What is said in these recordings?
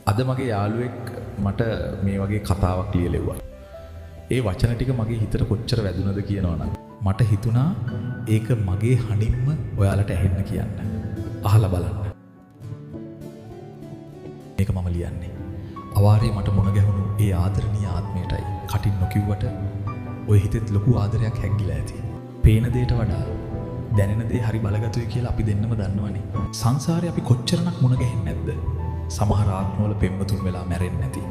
අද මගේ යාළුවෙක් මට මේ වගේ කතාවක් ලියලෙව්වා. ඒ වචන ටික මගේ හිතට කොච්චර වැදුනද කියනවනම් මට හිතුණා ඒක මගේ හඬින්ම ඔයාලට ඇහෙන්න කියන්න. අහලා බලන්න. මේක මම ලියන්නේ. අවාරේ මට මුණ ගැහුණු ඒ ආදරණීය ආත්මයටයි. කටින් නොකියුවට ඔය හිතෙත් ලොකු ආදරයක් හැංගිලා ඇති. පේන දෙයට වඩා දැනෙන දේ හරි බලගතුයි කියලා අපි දෙන්නම දන්නවනේ. සංසාරේ අපි කොච්චරක් මුණ ගැහෙන්නේ නැද්ද? සමහර ආත්මවල පෙම්වතුන් වෙලා මැරෙන්නේ නැති.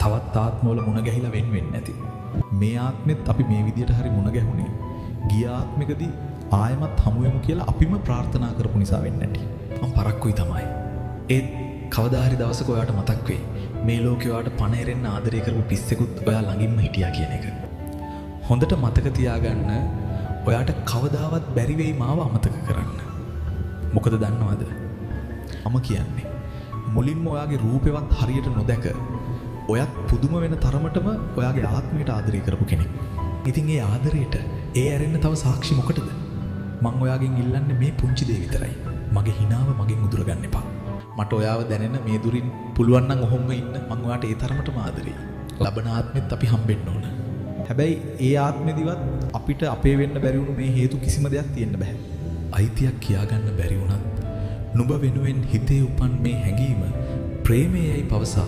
තවත් ආත්මවල මුණ ගැහිලා වෙන් වෙන්නේ නැති. මේ ආත්මෙත් අපි මේ විදියට හරි මුණ ගැහුනේ ගිය ආත්මෙකදී ආයමත් හමු වෙමු කියලා අපිම ප්‍රාර්ථනා කරපු නිසා වෙන්නේ නැටි. මම පරක්කුයි තමයි. ඒත් කවදා හරි දවසක ඔයාට මතක් වෙයි මේ ලෝකේ ඔයාට පණ එරෙන්න ආදරය කරපු පිස්සෙකුත් ඔයා ළඟින්ම හිටියා කියන එක. හොඳට මතක තියාගන්න ඔයාට කවදාවත් බැරි වෙයි මාව අමතක කරන්න. මොකද දන්නවද? මම කියන්නේ මුලින්ම ඔයාගේ රූපෙවත් හරියට නොදැක ඔයත් පුදුම වෙන තරමටම ඔයාගේ ආත්මයට ආදරය කරපු කෙනෙක්. ඉතින් ඒ ආදරයට ඒ ඇරෙන්න තව සාක්ෂි මොකටද? මං ඔයාගෙන් ඉල්ලන්නේ මේ පුංචි දේ විතරයි. මගේ හිනාව මගෙන් උදුර ගන්න එපා. මට ඔයාව දැනෙන මේ දුරින් පුළුවන් නම් ඔහොම ඉන්න මං ඔයාට ඒ තරමටම ආදරෙයි. ලබන ආත්මෙත් අපි හම්බෙන්න ඕන. හැබැයි ඒ ආත්මෙදිවත් අපිට අපේ වෙන්න බැරි වුණු මේ හේතු කිසිම දෙයක් තියෙන්න බෑ. අයිතියක් කියාගන්න බැරි වුණත් නුඹ වෙනුවෙන් හිතේ උපන් මේ හැඟීම ප්‍රේමයයි පවසා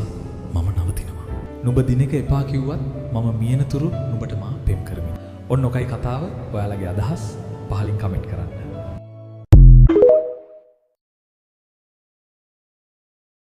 මම නවතිනවා. නුඹ දිනක එපා කිව්වත් මම මියනතුරු නුඹට මා පෙම් කරමි. ඔන්න ඔකයි කතාව. ඔයාලගේ අදහස් පහලින් කමෙන්ට් කරන්න.